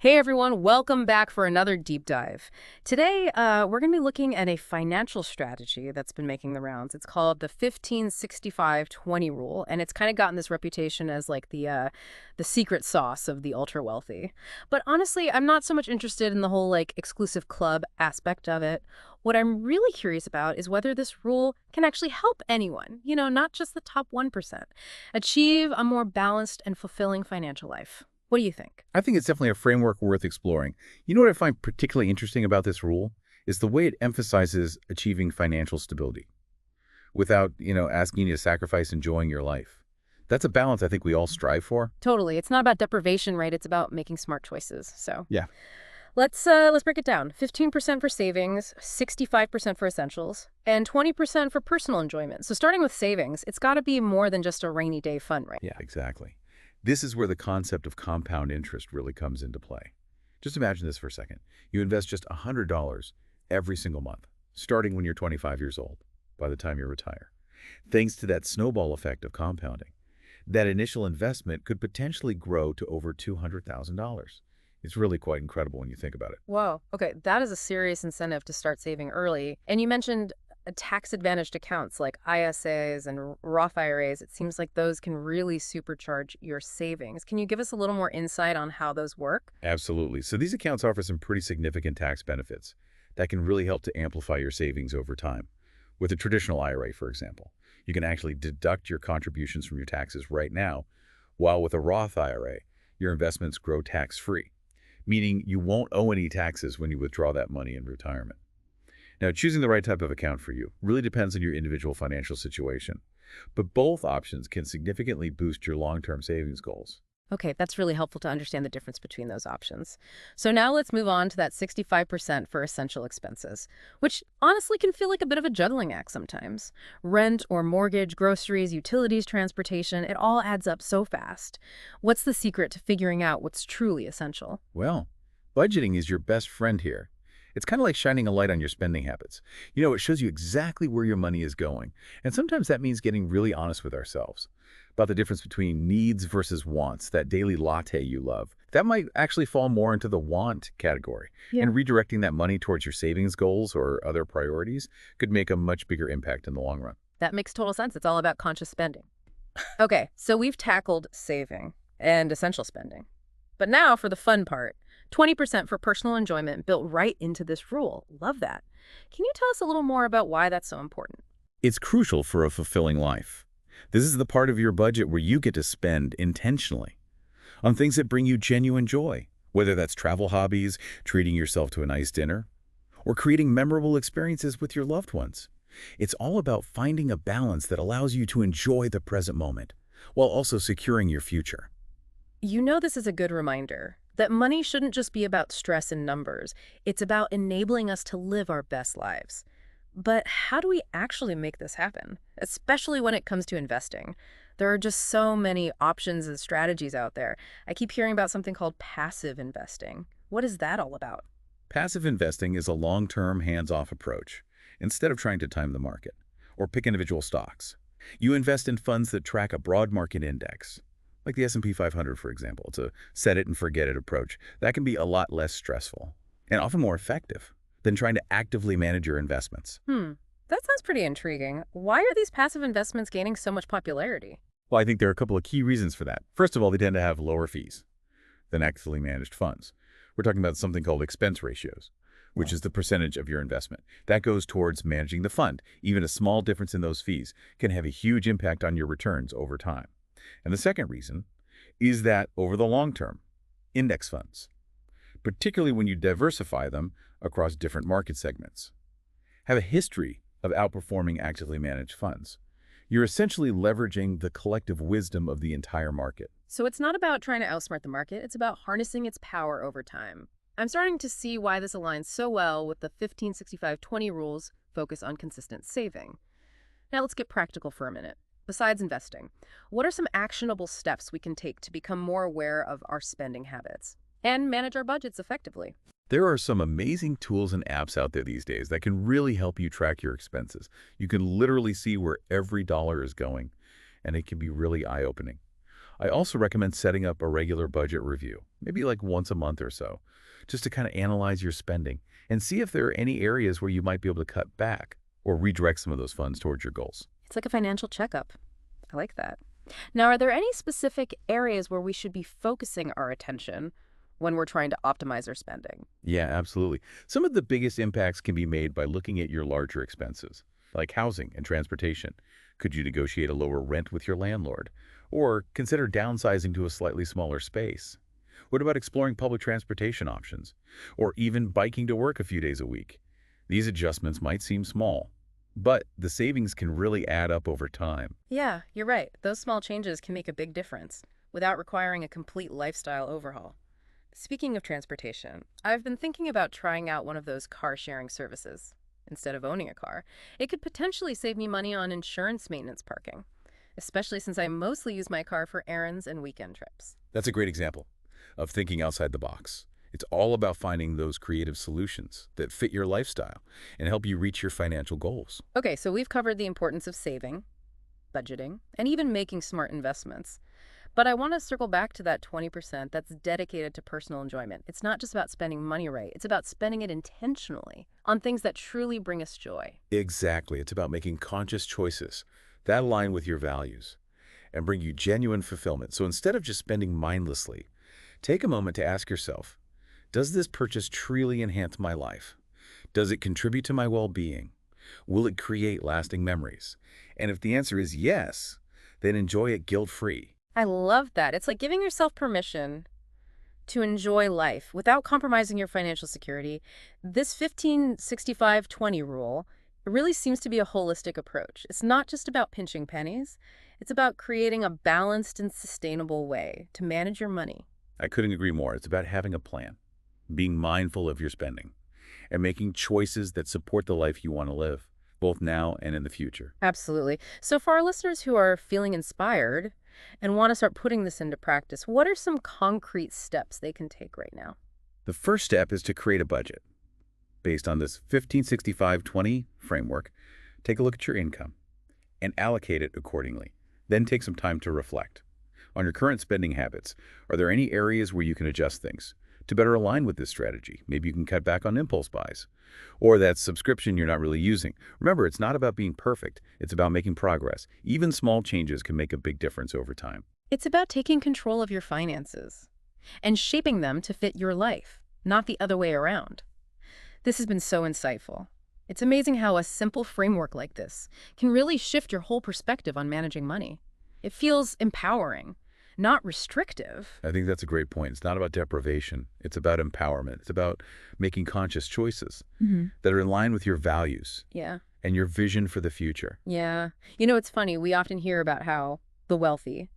Hey everyone, welcome back for another deep dive. Today, we're going to be looking at a financial strategy that's been making the rounds. It's called the 15-65-20 rule, and it's kind of gotten this reputation as like the secret sauce of the ultra wealthy. But honestly, I'm not so much interested in the whole like exclusive club aspect of it. What I'm really curious about is whether this rule can actually help anyone, not just the top 1%, achieve a more balanced and fulfilling financial life. What do you think? I think it's definitely a framework worth exploring. You know what I find particularly interesting about this rule is the way it emphasizes achieving financial stability without, asking you to sacrifice enjoying your life. That's a balance I think we all strive for. Totally. It's not about deprivation, right? It's about making smart choices. So Yeah, let's break it down. 15% for savings, 65% for essentials, and 20% for personal enjoyment. So starting with savings, it's got to be more than just a rainy day fund, right? yeah, exactly. This is where the concept of compound interest really comes into play. Just imagine this for a second. You invest just $100 every single month, starting when you're 25 years old, by the time you retire. Thanks to that snowball effect of compounding, that initial investment could potentially grow to over $200,000. It's really quite incredible when you think about it. Whoa. Okay, that is a serious incentive to start saving early. And you mentioned tax-advantaged accounts like ISAs and Roth IRAs. It seems like those can really supercharge your savings. Can you give us a little more insight on how those work? Absolutely. So these accounts offer some pretty significant tax benefits that can really help to amplify your savings over time. With a traditional IRA, for example, you can actually deduct your contributions from your taxes right now, while with a Roth IRA, your investments grow tax-free, meaning you won't owe any taxes when you withdraw that money in retirement. Now, choosing the right type of account for you really depends on your individual financial situation, but both options can significantly boost your long-term savings goals. Okay, that's really helpful to understand the difference between those options. So now let's move on to that 65% for essential expenses, which honestly can feel like a bit of a juggling act sometimes. Rent or mortgage, groceries, utilities, transportation, it all adds up so fast. What's the secret to figuring out what's truly essential? Well, budgeting is your best friend here. It's kind of like shining a light on your spending habits. It shows you exactly where your money is going. And sometimes that means getting really honest with ourselves about the difference between needs versus wants, that daily latte you love. That might actually fall more into the want category. Yeah. And redirecting that money towards your savings goals or other priorities could make a much bigger impact in the long run. That makes total sense. It's all about conscious spending. Okay, so we've tackled saving and essential spending. But now for the fun part, 20% for personal enjoyment built right into this rule. Love that. Can you tell us a little more about why that's so important? It's crucial for a fulfilling life. This is the part of your budget where you get to spend intentionally on things that bring you genuine joy, whether that's travel hobbies, treating yourself to a nice dinner, or creating memorable experiences with your loved ones. It's all about finding a balance that allows you to enjoy the present moment while also securing your future. This is a good reminder that money shouldn't just be about stress and numbers. It's about enabling us to live our best lives. But how do we actually make this happen, especially when it comes to investing? There are just so many options and strategies out there. I keep hearing about something called passive investing. What is that all about? Passive investing is a long-term, hands-off approach. Instead of trying to time the market or pick individual stocks, you invest in funds that track a broad market index, like the S&P 500, for example. It's a set-it-and-forget-it approach that can be a lot less stressful and often more effective than trying to actively manage your investments. That sounds pretty intriguing. Why are these passive investments gaining so much popularity? Well, I think there are a couple of key reasons for that. First of all, they tend to have lower fees than actively managed funds. We're talking about something called expense ratios, which is the percentage of your investment. That goes towards managing the fund. Even a small difference in those fees can have a huge impact on your returns over time. And the second reason is that over the long term, index funds, particularly when you diversify them across different market segments, have a history of outperforming actively managed funds. You're essentially leveraging the collective wisdom of the entire market. So it's not about trying to outsmart the market, it's about harnessing its power over time. I'm starting to see why this aligns so well with the 15-65-20 rules focus on consistent saving. Now let's get practical for a minute. Besides investing, what are some actionable steps we can take to become more aware of our spending habits and manage our budgets effectively? There are some amazing tools and apps out there these days that can really help you track your expenses. You can literally see where every dollar is going, and it can be really eye-opening. I also recommend setting up a regular budget review, maybe like once a month or so, just to kind of analyze your spending and see if there are any areas where you might be able to cut back or redirect some of those funds towards your goals. It's like a financial checkup. I like that. Now, are there any specific areas where we should be focusing our attention when we're trying to optimize our spending? Yeah, absolutely. Some of the biggest impacts can be made by looking at your larger expenses, like housing and transportation. Could you negotiate a lower rent with your landlord? Or consider downsizing to a slightly smaller space? What about exploring public transportation options? Or even biking to work a few days a week? These adjustments might seem small, but the savings can really add up over time. Yeah, you're right. Those small changes can make a big difference without requiring a complete lifestyle overhaul. Speaking of transportation, I've been thinking about trying out one of those car sharing services instead of owning a car. It could potentially save me money on insurance maintenance parking, especially since I mostly use my car for errands and weekend trips. That's a great example of thinking outside the box. It's all about finding those creative solutions that fit your lifestyle and help you reach your financial goals. Okay, so we've covered the importance of saving, budgeting, and even making smart investments. But I want to circle back to that 20% that's dedicated to personal enjoyment. It's not just about spending money right, it's about spending it intentionally on things that truly bring us joy. Exactly. It's about making conscious choices that align with your values and bring you genuine fulfillment. So instead of just spending mindlessly, take a moment to ask yourself, does this purchase truly enhance my life? Does it contribute to my well-being? Will it create lasting memories? And if the answer is yes, then enjoy it guilt-free. I love that. It's like giving yourself permission to enjoy life without compromising your financial security. This 15-65-20 rule really seems to be a holistic approach. It's not just about pinching pennies. It's about creating a balanced and sustainable way to manage your money. I couldn't agree more. It's about having a plan, being mindful of your spending, and making choices that support the life you want to live, both now and in the future. Absolutely. So for our listeners who are feeling inspired and want to start putting this into practice, what are some concrete steps they can take right now? The first step is to create a budget. Based on this 15-65-20 framework, take a look at your income and allocate it accordingly. Then take some time to reflect on your current spending habits. Are there any areas where you can adjust things to better align with this strategy? Maybe you can cut back on impulse buys or that subscription you're not really using. Remember, it's not about being perfect. It's about making progress. Even small changes can make a big difference over time. It's about taking control of your finances and shaping them to fit your life, not the other way around. This has been so insightful. It's amazing how a simple framework like this can really shift your whole perspective on managing money. It feels empowering, not restrictive. I think that's a great point. It's not about deprivation. It's about empowerment. It's about making conscious choices that are in line with your values Yeah. and your vision for the future. Yeah. You know, it's funny. We often hear about how the wealthy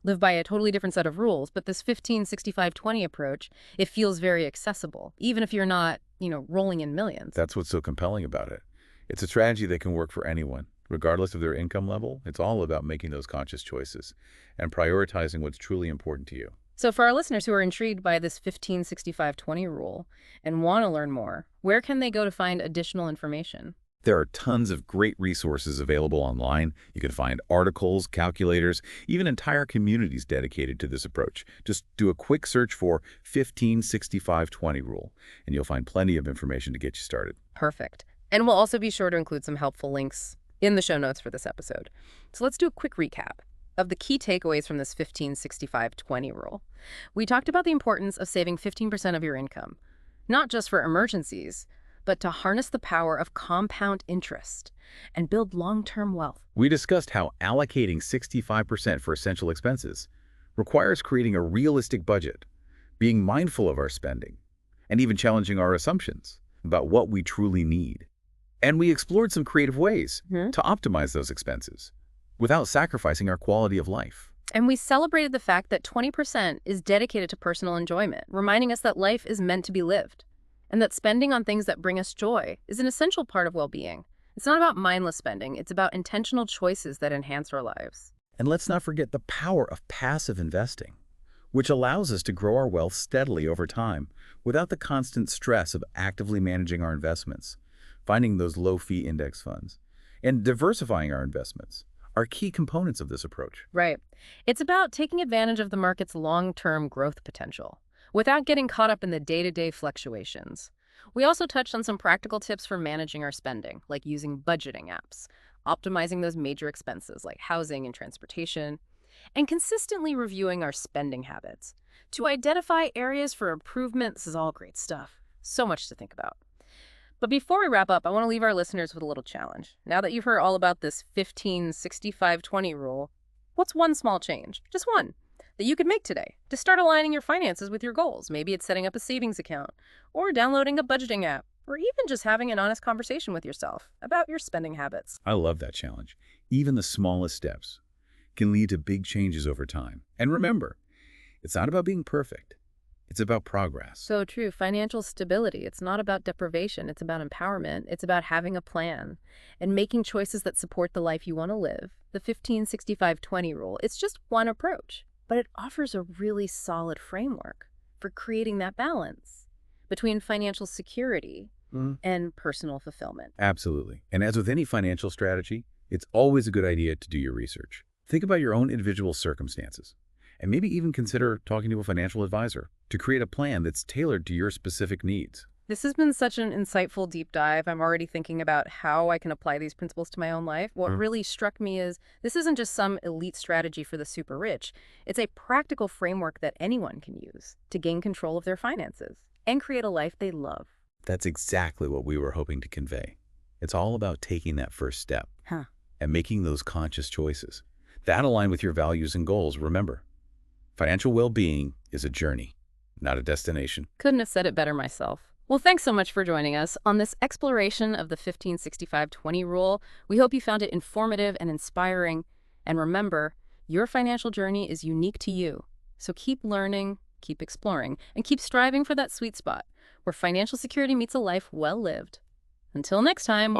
live by a totally different set of rules, but this 15-65-20 approach, it feels very accessible, even if you're not, rolling in millions. That's what's so compelling about it. It's a strategy that can work for anyone, regardless of their income level. It's all about making those conscious choices and prioritizing what's truly important to you. So for our listeners who are intrigued by this 15-65-20 rule and want to learn more, where can they go to find additional information? There are tons of great resources available online. You can find articles, calculators, even entire communities dedicated to this approach. Just do a quick search for 15-65-20 rule, and you'll find plenty of information to get you started. Perfect. And we'll also be sure to include some helpful links in the show notes for this episode. So let's do a quick recap of the key takeaways from this 15-65-20 rule. We talked about the importance of saving 15% of your income, not just for emergencies, but to harness the power of compound interest and build long-term wealth. We discussed how allocating 65% for essential expenses requires creating a realistic budget, being mindful of our spending, and even challenging our assumptions about what we truly need. And we explored some creative ways to optimize those expenses without sacrificing our quality of life. And we celebrated the fact that 20% is dedicated to personal enjoyment, reminding us that life is meant to be lived, and that spending on things that bring us joy is an essential part of well-being. It's not about mindless spending, it's about intentional choices that enhance our lives. And let's not forget the power of passive investing, which allows us to grow our wealth steadily over time without the constant stress of actively managing our investments, finding those low-fee index funds, and diversifying our investments. are key components of this approach. Right. It's about taking advantage of the market's long-term growth potential without getting caught up in the day-to-day fluctuations. We also touched on some practical tips for managing our spending, like using budgeting apps, optimizing those major expenses like housing and transportation, and consistently reviewing our spending habits to identify areas for improvement. This is all great stuff. So much to think about. But before we wrap up, I want to leave our listeners with a little challenge. Now that you've heard all about this 15-65-20 rule, what's one small change, just one, that you could make today to start aligning your finances with your goals? Maybe it's setting up a savings account, or downloading a budgeting app, or even just having an honest conversation with yourself about your spending habits. I love that challenge. Even the smallest steps can lead to big changes over time. And remember, it's not about being perfect. It's about progress. So true. Financial stability. It's not about deprivation. It's about empowerment. It's about having a plan and making choices that support the life you want to live. The 15-65-20 rule. It's just one approach, but it offers a really solid framework for creating that balance between financial security and personal fulfillment. Absolutely. And as with any financial strategy, it's always a good idea to do your research. Think about your own individual circumstances, and maybe even consider talking to a financial advisor to create a plan that's tailored to your specific needs. This has been such an insightful deep dive. I'm already thinking about how I can apply these principles to my own life. What really struck me is this isn't just some elite strategy for the super rich. It's a practical framework that anyone can use to gain control of their finances and create a life they love. That's exactly what we were hoping to convey. It's all about taking that first step and making those conscious choices that align with your values and goals. Remember, financial well-being is a journey, not a destination. Couldn't have said it better myself. Well, thanks so much for joining us on this exploration of the 15-65-20 rule. We hope you found it informative and inspiring. And remember, your financial journey is unique to you. So keep learning, keep exploring, and keep striving for that sweet spot where financial security meets a life well lived. Until next time.